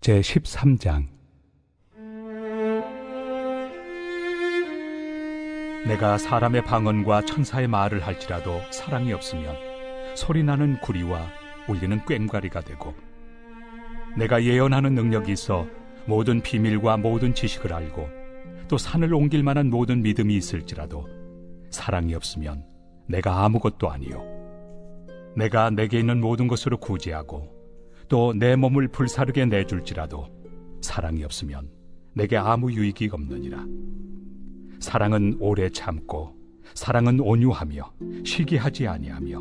제13장. 내가 사람의 방언과 천사의 말을 할지라도 사랑이 없으면 소리나는 구리와 울리는 꽹과리가 되고, 내가 예언하는 능력이 있어 모든 비밀과 모든 지식을 알고 또 산을 옮길 만한 모든 믿음이 있을지라도 사랑이 없으면 내가 아무것도 아니요, 내가 내게 있는 모든 것으로 구제하고 또 내 몸을 불사르게 내줄지라도 사랑이 없으면 내게 아무 유익이 없느니라. 사랑은 오래 참고, 사랑은 온유하며 시기하지 아니하며,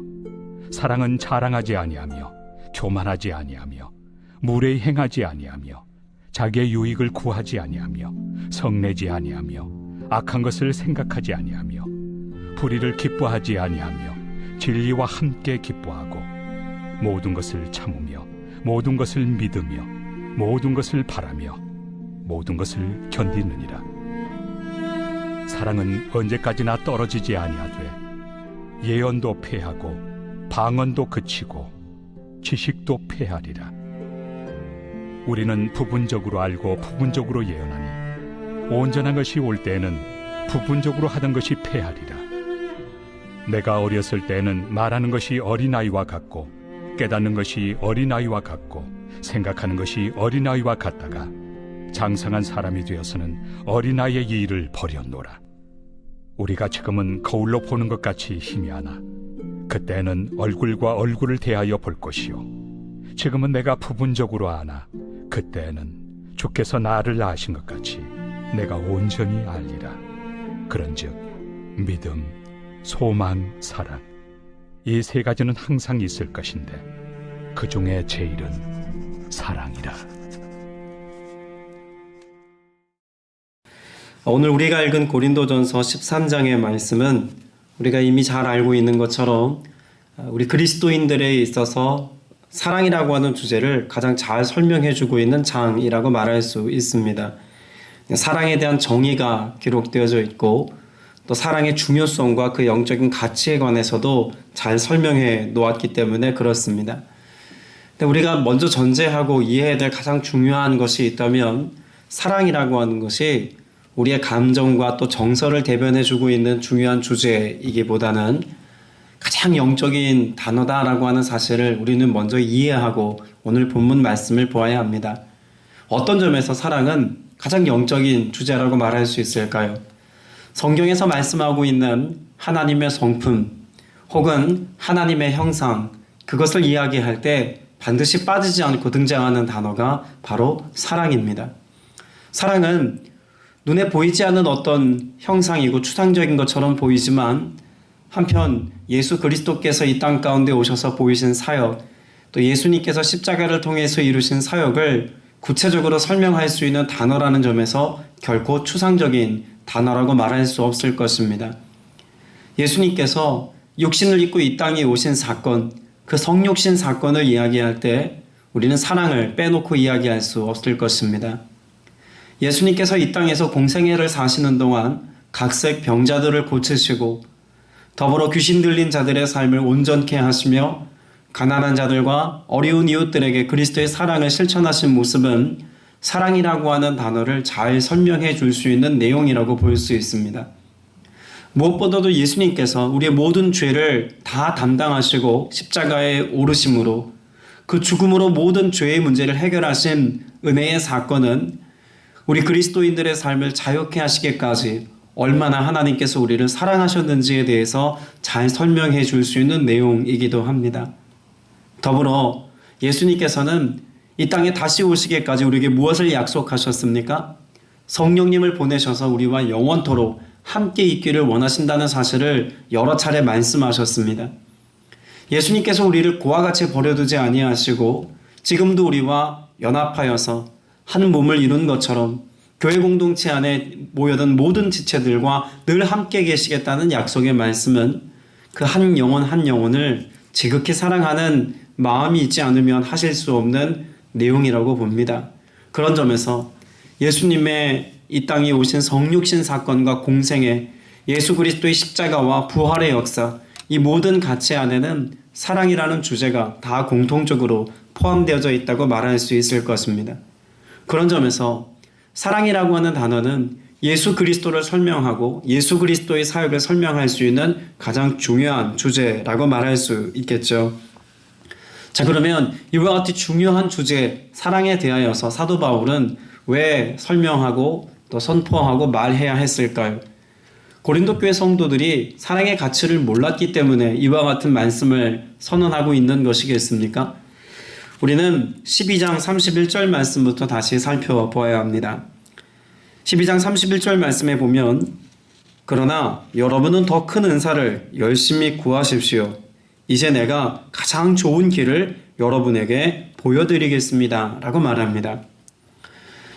사랑은 자랑하지 아니하며 교만하지 아니하며 무례히 행하지 아니하며 자기의 유익을 구하지 아니하며 성내지 아니하며 악한 것을 생각하지 아니하며 불의를 기뻐하지 아니하며 진리와 함께 기뻐하고 모든 것을 참으며 모든 것을 믿으며 모든 것을 바라며 모든 것을 견디느니라. 사랑은 언제까지나 떨어지지 아니하되 예언도 패하고 방언도 그치고 지식도 패하리라. 우리는 부분적으로 알고 부분적으로 예언하니 온전한 것이 올 때에는 부분적으로 하던 것이 패하리라. 내가 어렸을 때에는 말하는 것이 어린아이와 같고 깨닫는 것이 어린아이와 같고 생각하는 것이 어린아이와 같다가 장성한 사람이 되어서는 어린아이의 일을 버렸노라. 우리가 지금은 거울로 보는 것 같이 희미하나 그때는 얼굴과 얼굴을 대하여 볼 것이요, 지금은 내가 부분적으로 아나 그때는 주께서 나를 아신 것 같이 내가 온전히 알리라. 그런즉 믿음, 소망, 사랑, 이 세 가지는 항상 있을 것인데 그 중에 제일은 사랑이라. 오늘 우리가 읽은 고린도전서 13장의 말씀은 우리가 이미 잘 알고 있는 것처럼 우리 그리스도인들에 있어서 사랑이라고 하는 주제를 가장 잘 설명해주고 있는 장이라고 말할 수 있습니다. 사랑에 대한 정의가 기록되어져 있고 또 사랑의 중요성과 그 영적인 가치에 관해서도 잘 설명해 놓았기 때문에 그렇습니다. 근데 우리가 먼저 전제하고 이해해야 될 가장 중요한 것이 있다면 사랑이라고 하는 것이 우리의 감정과 또 정서를 대변해주고 있는 중요한 주제이기보다는 가장 영적인 단어다라고 하는 사실을 우리는 먼저 이해하고 오늘 본문 말씀을 보아야 합니다. 어떤 점에서 사랑은 가장 영적인 주제라고 말할 수 있을까요? 성경에서 말씀하고 있는 하나님의 성품 혹은 하나님의 형상, 그것을 이야기할 때 반드시 빠지지 않고 등장하는 단어가 바로 사랑입니다. 사랑은 눈에 보이지 않는 어떤 형상이고 추상적인 것처럼 보이지만 한편 예수 그리스도께서 이 땅 가운데 오셔서 보이신 사역, 또 예수님께서 십자가를 통해서 이루신 사역을 구체적으로 설명할 수 있는 단어라는 점에서 결코 추상적인 단어라고 말할 수 없을 것입니다. 예수님께서 육신을 입고 이 땅에 오신 사건, 그 성육신 사건을 이야기할 때 우리는 사랑을 빼놓고 이야기할 수 없을 것입니다. 예수님께서 이 땅에서 공생애를 사시는 동안 각색 병자들을 고치시고 더불어 귀신 들린 자들의 삶을 온전케 하시며 가난한 자들과 어려운 이웃들에게 그리스도의 사랑을 실천하신 모습은 사랑이라고 하는 단어를 잘 설명해 줄 수 있는 내용이라고 볼 수 있습니다. 무엇보다도 예수님께서 우리의 모든 죄를 다 담당하시고 십자가에 오르심으로 그 죽음으로 모든 죄의 문제를 해결하신 은혜의 사건은 우리 그리스도인들의 삶을 자유케 하시기까지 얼마나 하나님께서 우리를 사랑하셨는지에 대해서 잘 설명해 줄 수 있는 내용이기도 합니다. 더불어 예수님께서는 이 땅에 다시 오시기까지 우리에게 무엇을 약속하셨습니까? 성령님을 보내셔서 우리와 영원토록 함께 있기를 원하신다는 사실을 여러 차례 말씀하셨습니다. 예수님께서 우리를 고와 같이 버려두지 아니하시고 지금도 우리와 연합하여서 한 몸을 이룬 것처럼 교회 공동체 안에 모여든 모든 지체들과 늘 함께 계시겠다는 약속의 말씀은 그 한 영혼 한 영혼을 지극히 사랑하는 마음이 있지 않으면 하실 수 없는 내용이라고 봅니다. 그런 점에서 예수님의 이 땅에 오신 성육신 사건과 공생애, 예수 그리스도의 십자가와 부활의 역사, 이 모든 가치 안에는 사랑이라는 주제가 다 공통적으로 포함되어져 있다고 말할 수 있을 것입니다. 그런 점에서 사랑이라고 하는 단어는 예수 그리스도를 설명하고 예수 그리스도의 사역을 설명할 수 있는 가장 중요한 주제라고 말할 수 있겠죠. 자, 그러면 이와 같이 중요한 주제 사랑에 대하여서 사도 바울은 왜 설명하고 또 선포하고 말해야 했을까요? 고린도 교회 성도들이 사랑의 가치를 몰랐기 때문에 이와 같은 말씀을 선언하고 있는 것이겠습니까? 우리는 12장 31절 말씀부터 다시 살펴보아야 합니다. 12장 31절 말씀에 보면 그러나 여러분은 더 큰 은사를 열심히 구하십시오. 이제 내가 가장 좋은 길을 여러분에게 보여드리겠습니다. 라고 말합니다.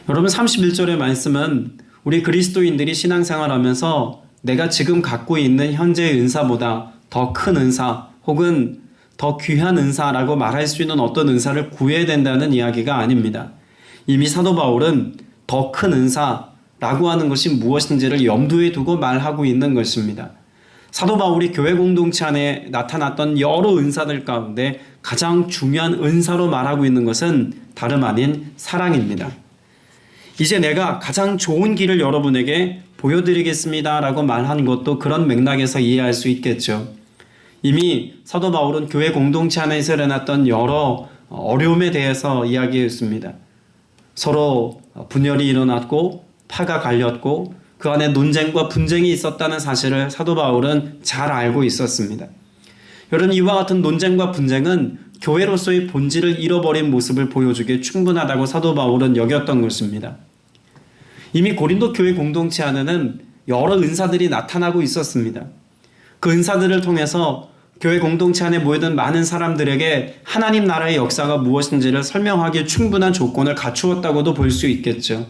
여러분 31절의 말씀은 우리 그리스도인들이 신앙생활하면서 내가 지금 갖고 있는 현재의 은사보다 더 큰 은사 혹은 더 귀한 은사라고 말할 수 있는 어떤 은사를 구해야 된다는 이야기가 아닙니다. 이미 사도 바울은 더 큰 은사라고 하는 것이 무엇인지를 염두에 두고 말하고 있는 것입니다. 사도 바울이 교회 공동체 안에 나타났던 여러 은사들 가운데 가장 중요한 은사로 말하고 있는 것은 다름 아닌 사랑입니다. 이제 내가 가장 좋은 길을 여러분에게 보여드리겠습니다 라고 말한 것도 그런 맥락에서 이해할 수 있겠죠. 이미 사도 바울은 교회 공동체 안에서 일어났던 여러 어려움에 대해서 이야기했습니다. 서로 분열이 일어났고 파가 갈렸고 그 안에 논쟁과 분쟁이 있었다는 사실을 사도 바울은 잘 알고 있었습니다. 여러분, 이와 같은 논쟁과 분쟁은 교회로서의 본질을 잃어버린 모습을 보여주기에 충분하다고 사도 바울은 여겼던 것입니다. 이미 고린도 교회 공동체 안에는 여러 은사들이 나타나고 있었습니다. 그 은사들을 통해서 교회 공동체 안에 모여든 많은 사람들에게 하나님 나라의 역사가 무엇인지를 설명하기에 충분한 조건을 갖추었다고도 볼 수 있겠죠.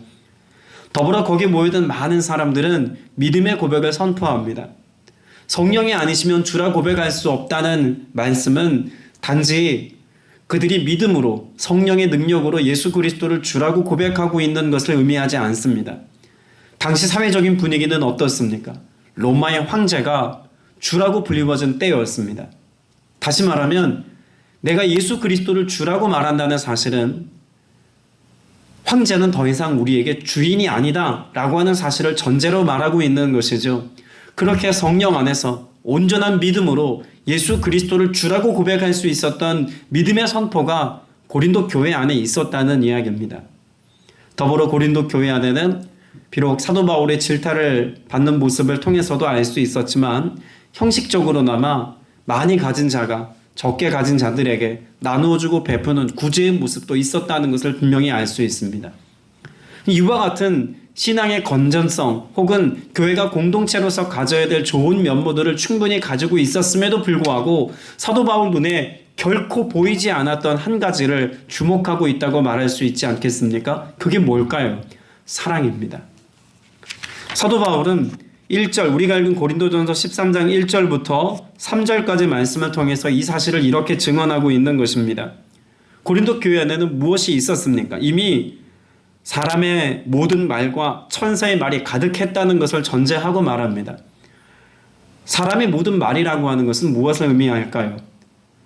더불어 거기 모여든 많은 사람들은 믿음의 고백을 선포합니다. 성령이 아니시면 주라 고백할 수 없다는 말씀은 단지 그들이 믿음으로 성령의 능력으로 예수 그리스도를 주라고 고백하고 있는 것을 의미하지 않습니다. 당시 사회적인 분위기는 어떻습니까? 로마의 황제가 주라고 불리워진 때였습니다. 다시 말하면 내가 예수 그리스도를 주라고 말한다는 사실은 황제는 더 이상 우리에게 주인이 아니다 라고 하는 사실을 전제로 말하고 있는 것이죠. 그렇게 성령 안에서 온전한 믿음으로 예수 그리스도를 주라고 고백할 수 있었던 믿음의 선포가 고린도 교회 안에 있었다는 이야기입니다. 더불어 고린도 교회 안에는 비록 사도 바울의 질타를 받는 모습을 통해서도 알 수 있었지만 형식적으로나마 많이 가진 자가 적게 가진 자들에게 나누어주고 베푸는 구제의 모습도 있었다는 것을 분명히 알 수 있습니다. 이와 같은 신앙의 건전성 혹은 교회가 공동체로서 가져야 될 좋은 면모들을 충분히 가지고 있었음에도 불구하고 사도 바울 눈에 결코 보이지 않았던 한 가지를 주목하고 있다고 말할 수 있지 않겠습니까? 그게 뭘까요? 사랑입니다. 사도 바울은 1절, 우리가 읽은 고린도전서 13장 1절부터 3절까지 말씀을 통해서 이 사실을 이렇게 증언하고 있는 것입니다. 고린도 교회 안에는 무엇이 있었습니까? 이미 사람의 모든 말과 천사의 말이 가득했다는 것을 전제하고 말합니다. 사람의 모든 말이라고 하는 것은 무엇을 의미할까요?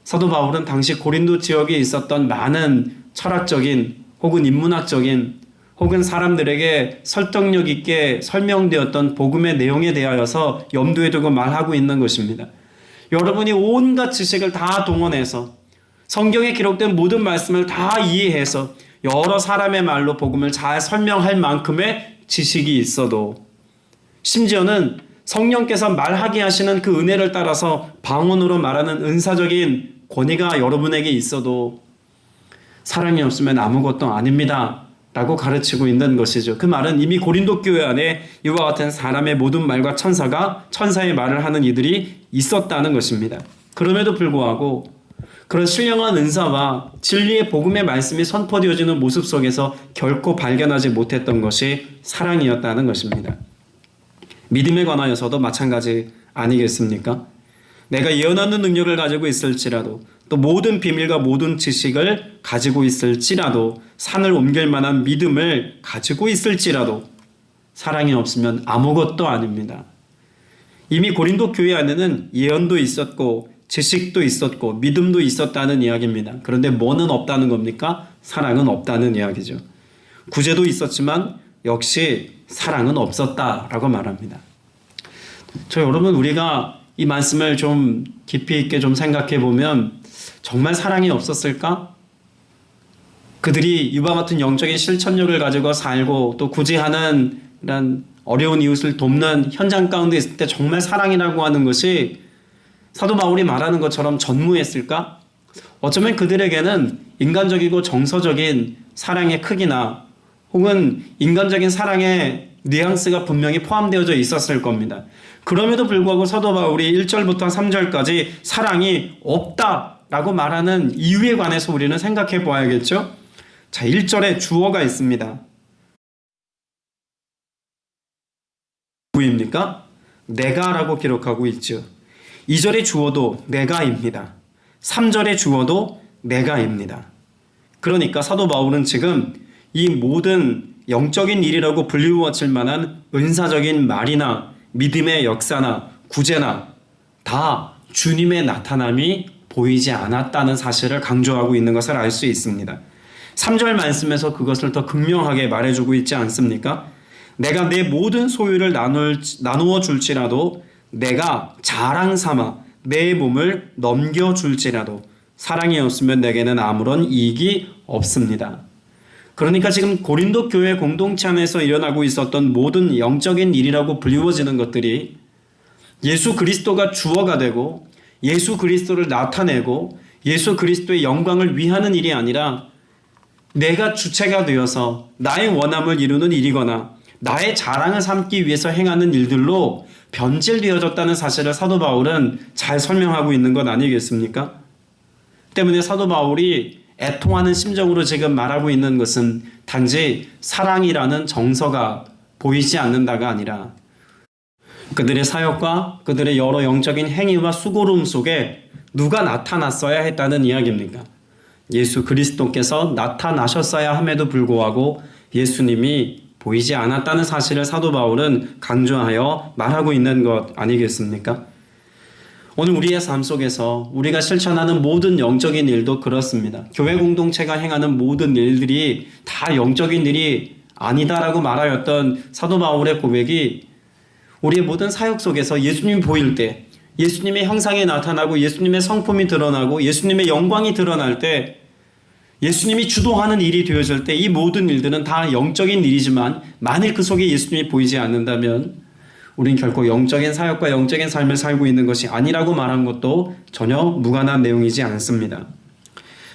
사도 바울은 당시 고린도 지역에 있었던 많은 철학적인 혹은 인문학적인 혹은 사람들에게 설득력 있게 설명되었던 복음의 내용에 대하여서 염두에 두고 말하고 있는 것입니다. 여러분이 온갖 지식을 다 동원해서 성경에 기록된 모든 말씀을 다 이해해서 여러 사람의 말로 복음을 잘 설명할 만큼의 지식이 있어도 심지어는 성령께서 말하게 하시는 그 은혜를 따라서 방언으로 말하는 은사적인 권위가 여러분에게 있어도 사랑이 없으면 아무것도 아닙니다 라고 가르치고 있는 것이죠. 그 말은 이미 고린도 교회 안에 이와 같은 사람의 모든 말과 천사의 말을 하는 이들이 있었다는 것입니다. 그럼에도 불구하고 그런 신령한 은사와 진리의 복음의 말씀이 선포되어지는 모습 속에서 결코 발견하지 못했던 것이 사랑이었다는 것입니다. 믿음에 관하여서도 마찬가지 아니겠습니까? 내가 예언하는 능력을 가지고 있을지라도 또 모든 비밀과 모든 지식을 가지고 있을지라도 산을 옮길 만한 믿음을 가지고 있을지라도 사랑이 없으면 아무것도 아닙니다. 이미 고린도 교회 안에는 예언도 있었고 지식도 있었고 믿음도 있었다는 이야기입니다. 그런데 뭐는 없다는 겁니까? 사랑은 없다는 이야기죠. 구제도 있었지만 역시 사랑은 없었다라고 말합니다. 여러분, 우리가 이 말씀을 좀 깊이 있게 좀 생각해 보면 정말 사랑이 없었을까? 그들이 이와 같은 영적인 실천력을 가지고 살고 또 구제하는 이런 어려운 이웃을 돕는 현장 가운데 있을 때 정말 사랑이라고 하는 것이 사도 바울이 말하는 것처럼 전무했을까? 어쩌면 그들에게는 인간적이고 정서적인 사랑의 크기나 혹은 인간적인 사랑의 뉘앙스가 분명히 포함되어져 있었을 겁니다. 그럼에도 불구하고 사도 바울이 1절부터 3절까지 사랑이 없다라고 말하는 이유에 관해서 우리는 생각해 보아야겠죠? 자, 1절에 주어가 있습니다. 누구입니까? 내가라고 기록하고 있죠. 2절의 주어도 내가입니다. 3절의 주어도 내가입니다. 그러니까 사도 바울은 지금 이 모든 영적인 일이라고 불리우어질 만한 은사적인 말이나 믿음의 역사나 구제나 다 주님의 나타남이 보이지 않았다는 사실을 강조하고 있는 것을 알 수 있습니다. 3절 말씀에서 그것을 더 극명하게 말해주고 있지 않습니까? 내가 내 모든 소유를 나누어 줄지라도 내가 자랑 삼아 내 몸을 넘겨줄지라도 사랑이 없으면 내게는 아무런 이익이 없습니다. 그러니까 지금 고린도 교회 공동체 안에서 일어나고 있었던 모든 영적인 일이라고 불리워지는 것들이 예수 그리스도가 주어가 되고 예수 그리스도를 나타내고 예수 그리스도의 영광을 위하는 일이 아니라 내가 주체가 되어서 나의 원함을 이루는 일이거나 나의 자랑을 삼기 위해서 행하는 일들로 변질되어졌다는 사실을 사도 바울은 잘 설명하고 있는 것 아니겠습니까? 때문에 사도 바울이 애통하는 심정으로 지금 말하고 있는 것은 단지 사랑이라는 정서가 보이지 않는다가 아니라 그들의 사역과 그들의 여러 영적인 행위와 수고로움 속에 누가 나타났어야 했다는 이야기입니까? 예수 그리스도께서 나타나셨어야 함에도 불구하고 예수님이 보이지 않았다는 사실을 사도 바울은 강조하여 말하고 있는 것 아니겠습니까? 오늘 우리의 삶 속에서 우리가 실천하는 모든 영적인 일도 그렇습니다. 교회 공동체가 행하는 모든 일들이 다 영적인 일이 아니다라고 말하였던 사도 바울의 고백이 우리의 모든 사역 속에서 예수님이 보일 때, 예수님의 형상이 나타나고 예수님의 성품이 드러나고 예수님의 영광이 드러날 때, 예수님이 주도하는 일이 되어질 때 이 모든 일들은 다 영적인 일이지만 만일 그 속에 예수님이 보이지 않는다면 우린 결코 영적인 사역과 영적인 삶을 살고 있는 것이 아니라고 말한 것도 전혀 무관한 내용이지 않습니다.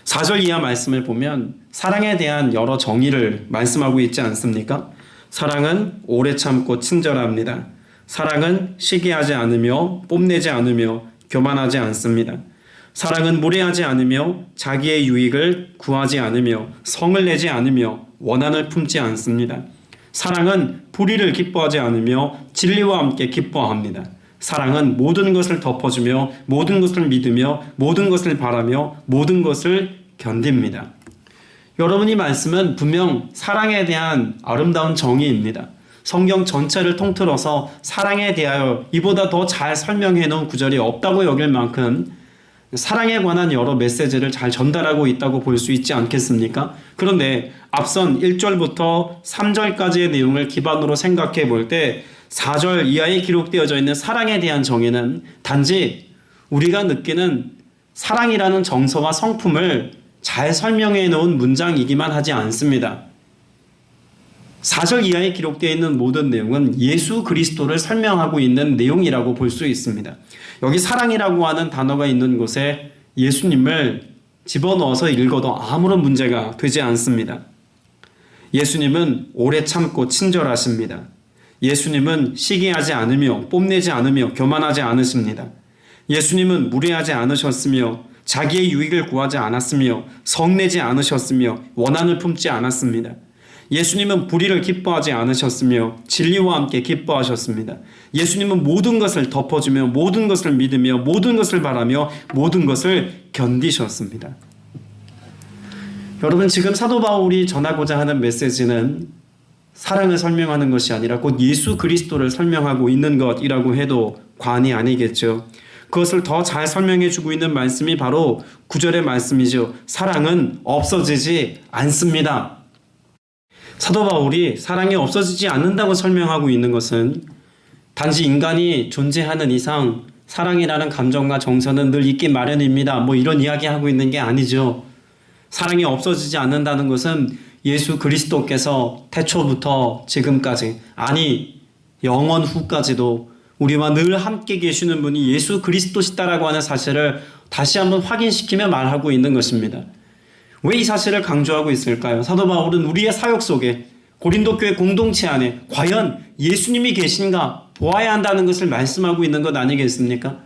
4절 이하 말씀을 보면 사랑에 대한 여러 정의를 말씀하고 있지 않습니까? 사랑은 오래 참고 친절합니다. 사랑은 시기하지 않으며 뽐내지 않으며 교만하지 않습니다. 사랑은 무례하지 않으며 자기의 유익을 구하지 않으며 성을 내지 않으며 원한을 품지 않습니다. 사랑은 불의를 기뻐하지 않으며 진리와 함께 기뻐합니다. 사랑은 모든 것을 덮어주며 모든 것을 믿으며 모든 것을 바라며 모든 것을 견딥니다. 여러분이 말씀은 분명 사랑에 대한 아름다운 정의입니다. 성경 전체를 통틀어서 사랑에 대하여 이보다 더 잘 설명해 놓은 구절이 없다고 여길 만큼 사랑에 관한 여러 메시지를 잘 전달하고 있다고 볼 수 있지 않겠습니까? 그런데 앞선 1절부터 3절까지의 내용을 기반으로 생각해 볼 때 4절 이하에 기록되어져 있는 사랑에 대한 정의는 단지 우리가 느끼는 사랑이라는 정서와 성품을 잘 설명해 놓은 문장이기만 하지 않습니다. 4절 이하에 기록되어 있는 모든 내용은 예수 그리스도를 설명하고 있는 내용이라고 볼 수 있습니다. 여기 사랑이라고 하는 단어가 있는 곳에 예수님을 집어넣어서 읽어도 아무런 문제가 되지 않습니다. 예수님은 오래 참고 친절하십니다. 예수님은 시기하지 않으며 뽐내지 않으며 교만하지 않으십니다. 예수님은 무례하지 않으셨으며 자기의 유익을 구하지 않았으며 성내지 않으셨으며 원한을 품지 않았습니다. 예수님은 불의를 기뻐하지 않으셨으며 진리와 함께 기뻐하셨습니다. 예수님은 모든 것을 덮어주며 모든 것을 믿으며 모든 것을 바라며 모든 것을 견디셨습니다. 여러분, 지금 사도 바울이 전하고자 하는 메시지는 사랑을 설명하는 것이 아니라 곧 예수 그리스도를 설명하고 있는 것이라고 해도 과언이 아니겠죠. 그것을 더 잘 설명해 주고 있는 말씀이 바로 9절의 말씀이죠. 사랑은 없어지지 않습니다. 사도 바울이 사랑이 없어지지 않는다고 설명하고 있는 것은 단지 인간이 존재하는 이상 사랑이라는 감정과 정서는 늘 있기 마련입니다. 뭐 이런 이야기하고 있는 게 아니죠. 사랑이 없어지지 않는다는 것은 예수 그리스도께서 태초부터 지금까지, 아니 영원 후까지도 우리와 늘 함께 계시는 분이 예수 그리스도시다라고 하는 사실을 다시 한번 확인시키며 말하고 있는 것입니다. 왜 이 사실을 강조하고 있을까요? 사도 바울은 우리의 사역 속에 고린도 교회 공동체 안에 과연 예수님이 계신가 보아야 한다는 것을 말씀하고 있는 것 아니겠습니까?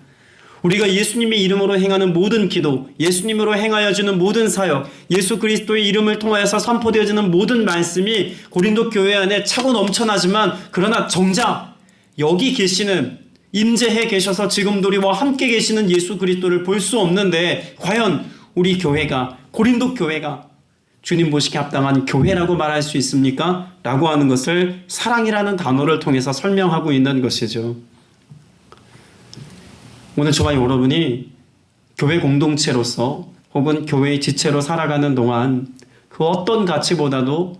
우리가 예수님의 이름으로 행하는 모든 기도, 예수님으로 행하여지는 모든 사역, 예수 그리스도의 이름을 통하여서 선포되어지는 모든 말씀이 고린도 교회 안에 차고 넘쳐나지만 그러나 정작 여기 계시는 임재해 계셔서 지금도 우리와 함께 계시는 예수 그리스도를 볼 수 없는데 과연 우리 교회가, 고린도 교회가 주님 보시기에 합당한 교회라고 말할 수 있습니까? 라고 하는 것을 사랑이라는 단어를 통해서 설명하고 있는 것이죠. 오늘 저와 여러분이 교회 공동체로서 혹은 교회의 지체로 살아가는 동안 그 어떤 가치보다도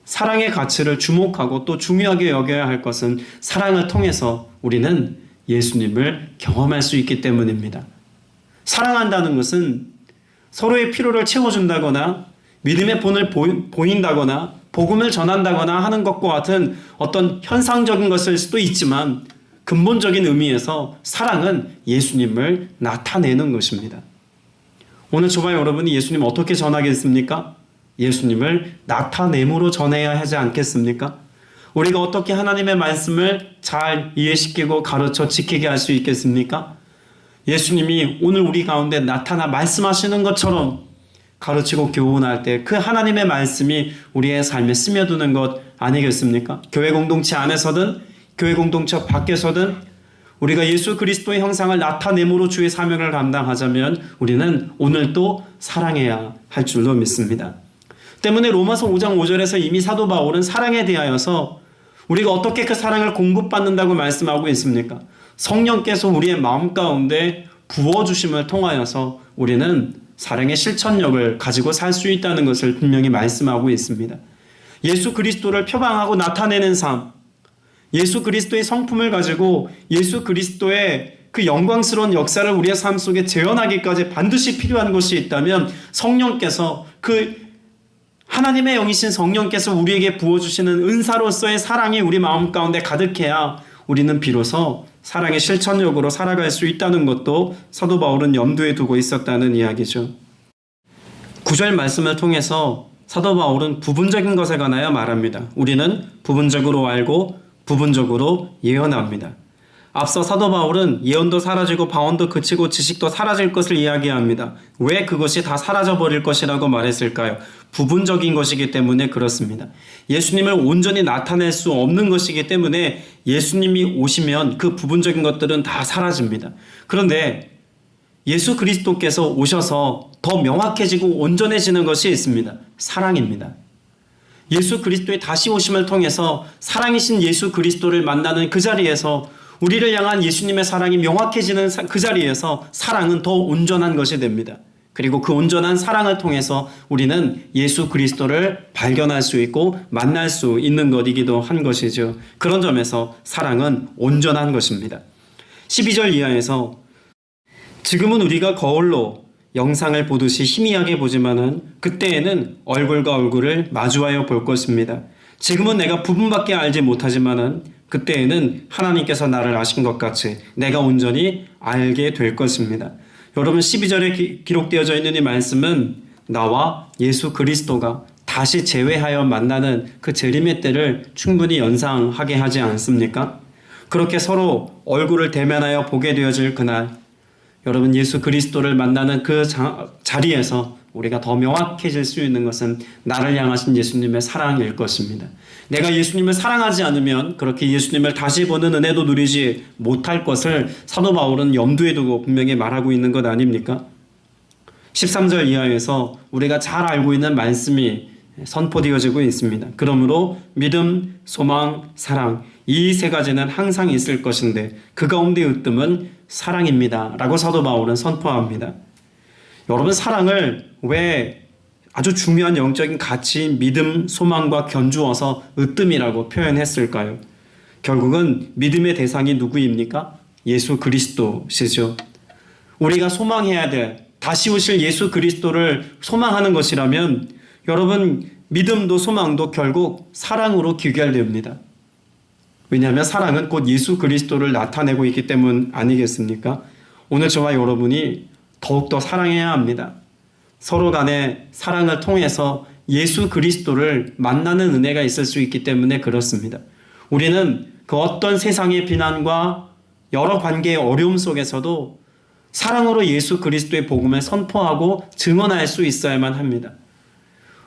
사랑의 가치를 주목하고 또 중요하게 여겨야 할 것은 사랑을 통해서 우리는 예수님을 경험할 수 있기 때문입니다. 사랑한다는 것은 서로의 필요를 채워준다거나 믿음의 본을 보인다거나 복음을 전한다거나 하는 것과 같은 어떤 현상적인 것일 수도 있지만 근본적인 의미에서 사랑은 예수님을 나타내는 것입니다. 오늘 저와 여러분이 예수님 어떻게 전하겠습니까? 예수님을 나타냄으로 전해야 하지 않겠습니까? 우리가 어떻게 하나님의 말씀을 잘 이해시키고 가르쳐 지키게 할 수 있겠습니까? 예수님이 오늘 우리 가운데 나타나 말씀하시는 것처럼 가르치고 교훈할 때 그 하나님의 말씀이 우리의 삶에 스며드는 것 아니겠습니까? 교회 공동체 안에서든 교회 공동체 밖에서든 우리가 예수 그리스도의 형상을 나타내므로 주의 사명을 감당하자면 우리는 오늘도 사랑해야 할 줄로 믿습니다. 때문에 로마서 5장 5절에서 이미 사도 바울은 사랑에 대하여서 우리가 어떻게 그 사랑을 공급받는다고 말씀하고 있습니까? 성령께서 우리의 마음 가운데 부어주심을 통하여서 우리는 사랑의 실천력을 가지고 살 수 있다는 것을 분명히 말씀하고 있습니다. 예수 그리스도를 표방하고 나타내는 삶, 예수 그리스도의 성품을 가지고 예수 그리스도의 그 영광스러운 역사를 우리의 삶 속에 재현하기까지 반드시 필요한 것이 있다면 성령께서 그 하나님의 영이신 성령께서 우리에게 부어주시는 은사로서의 사랑이 우리 마음 가운데 가득해야 우리는 비로소 사랑의 실천력으로 살아갈 수 있다는 것도 사도 바울은 염두에 두고 있었다는 이야기죠. 9절 말씀을 통해서 사도 바울은 부분적인 것에 관하여 말합니다. 우리는 부분적으로 알고 부분적으로 예언합니다. 앞서 사도 바울은 예언도 사라지고 방언도 그치고 지식도 사라질 것을 이야기합니다. 왜 그것이 다 사라져버릴 것이라고 말했을까요? 부분적인 것이기 때문에 그렇습니다. 예수님을 온전히 나타낼 수 없는 것이기 때문에 예수님이 오시면 그 부분적인 것들은 다 사라집니다. 그런데 예수 그리스도께서 오셔서 더 명확해지고 온전해지는 것이 있습니다. 사랑입니다. 예수 그리스도의 다시 오심을 통해서 사랑이신 예수 그리스도를 만나는 그 자리에서 우리를 향한 예수님의 사랑이 명확해지는 그 자리에서 사랑은 더 온전한 것이 됩니다. 그리고 그 온전한 사랑을 통해서 우리는 예수 그리스도를 발견할 수 있고 만날 수 있는 것이기도 한 것이죠. 그런 점에서 사랑은 온전한 것입니다. 12절 이하에서 지금은 우리가 거울로 영상을 보듯이 희미하게 보지만은 그때에는 얼굴과 얼굴을 마주하여 볼 것입니다. 지금은 내가 부분밖에 알지 못하지만은 그때에는 하나님께서 나를 아신 것 같이 내가 온전히 알게 될 것입니다. 여러분 12절에 기록되어져 있는 이 말씀은 나와 예수 그리스도가 다시 재회하여 만나는 그 재림의 때를 충분히 연상하게 하지 않습니까? 그렇게 서로 얼굴을 대면하여 보게 되어질 그날 여러분 예수 그리스도를 만나는 그 자리에서 우리가 더 명확해질 수 있는 것은 나를 향하신 예수님의 사랑일 것입니다. 내가 예수님을 사랑하지 않으면 그렇게 예수님을 다시 보는 은혜도 누리지 못할 것을 사도 바울은 염두에 두고 분명히 말하고 있는 것 아닙니까? 13절 이하에서 우리가 잘 알고 있는 말씀이 선포되어지고 있습니다. 그러므로 믿음, 소망, 사랑 이 세 가지는 항상 있을 것인데 그 가운데 으뜸은 사랑입니다. 라고 사도 바울은 선포합니다. 여러분 사랑을 왜 아주 중요한 영적인 가치인 믿음, 소망과 견주어서 으뜸이라고 표현했을까요? 결국은 믿음의 대상이 누구입니까? 예수 그리스도시죠. 우리가 소망해야 될 다시 오실 예수 그리스도를 소망하는 것이라면 여러분 믿음도 소망도 결국 사랑으로 귀결됩니다. 왜냐하면 사랑은 곧 예수 그리스도를 나타내고 있기 때문 아니겠습니까? 오늘 저와 여러분이 더욱더 사랑해야 합니다. 서로 간의 사랑을 통해서 예수 그리스도를 만나는 은혜가 있을 수 있기 때문에 그렇습니다. 우리는 그 어떤 세상의 비난과 여러 관계의 어려움 속에서도 사랑으로 예수 그리스도의 복음을 선포하고 증언할 수 있어야만 합니다.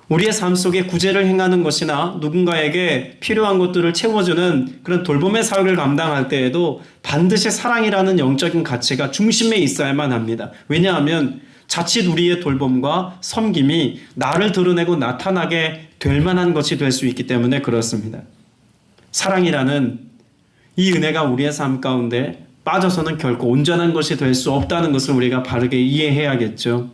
우리의 삶 속에 구제를 행하는 것이나 누군가에게 필요한 것들을 채워주는 그런 돌봄의 사역을 감당할 때에도 반드시 사랑이라는 영적인 가치가 중심에 있어야만 합니다. 왜냐하면 자칫 우리의 돌봄과 섬김이 나를 드러내고 나타나게 될 만한 것이 될 수 있기 때문에 그렇습니다. 사랑이라는 이 은혜가 우리의 삶 가운데 빠져서는 결코 온전한 것이 될 수 없다는 것을 우리가 바르게 이해해야겠죠.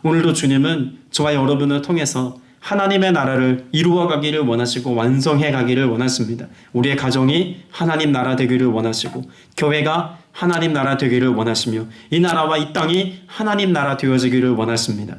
오늘도 주님은 저와 여러분을 통해서 하나님의 나라를 이루어 가기를 원하시고 완성해 가기를 원하십니다. 우리의 가정이 하나님 나라 되기를 원하시고 교회가 하나님 나라 되기를 원하시며 이 나라와 이 땅이 하나님 나라 되어지기를 원하십니다.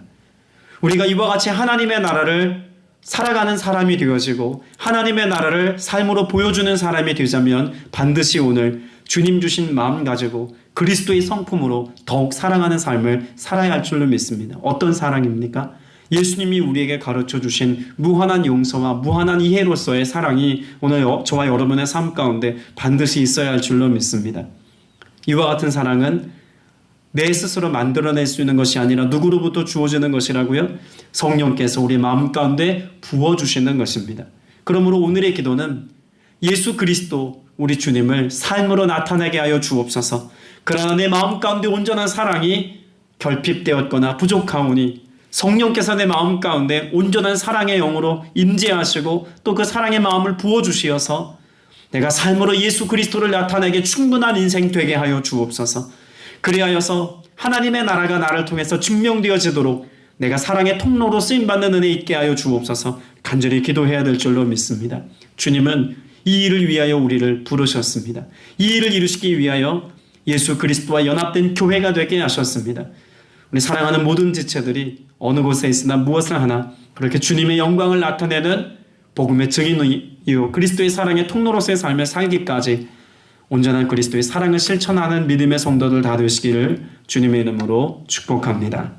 우리가 이와 같이 하나님의 나라를 살아가는 사람이 되어지고 하나님의 나라를 삶으로 보여주는 사람이 되자면 반드시 오늘 주님 주신 마음 가지고 그리스도의 성품으로 더욱 사랑하는 삶을 살아야 할 줄로 믿습니다. 어떤 사랑입니까? 예수님이 우리에게 가르쳐 주신 무한한 용서와 무한한 이해로서의 사랑이 오늘 저와 여러분의 삶 가운데 반드시 있어야 할 줄로 믿습니다. 이와 같은 사랑은 내 스스로 만들어낼 수 있는 것이 아니라 누구로부터 주어지는 것이라고요? 성령께서 우리 마음 가운데 부어주시는 것입니다. 그러므로 오늘의 기도는 예수 그리스도 우리 주님을 삶으로 나타내게 하여 주옵소서. 그러나 내 마음 가운데 온전한 사랑이 결핍되었거나 부족하오니 성령께서 내 마음 가운데 온전한 사랑의 영으로 임재하시고 또 그 사랑의 마음을 부어주시어서 내가 삶으로 예수 그리스도를 나타내게 충분한 인생 되게 하여 주옵소서. 그리하여서 하나님의 나라가 나를 통해서 증명되어지도록 내가 사랑의 통로로 쓰임받는 은혜 있게 하여 주옵소서. 간절히 기도해야 될 줄로 믿습니다. 주님은 이 일을 위하여 우리를 부르셨습니다. 이 일을 이루시기 위하여 예수 그리스도와 연합된 교회가 되게 하셨습니다. 우리 사랑하는 모든 지체들이 어느 곳에 있으나 무엇을 하나 그렇게 주님의 영광을 나타내는 복음의 증인이요 그리스도의 사랑의 통로로서의 삶을 살기까지 온전한 그리스도의 사랑을 실천하는 믿음의 성도들 다 되시기를 주님의 이름으로 축복합니다.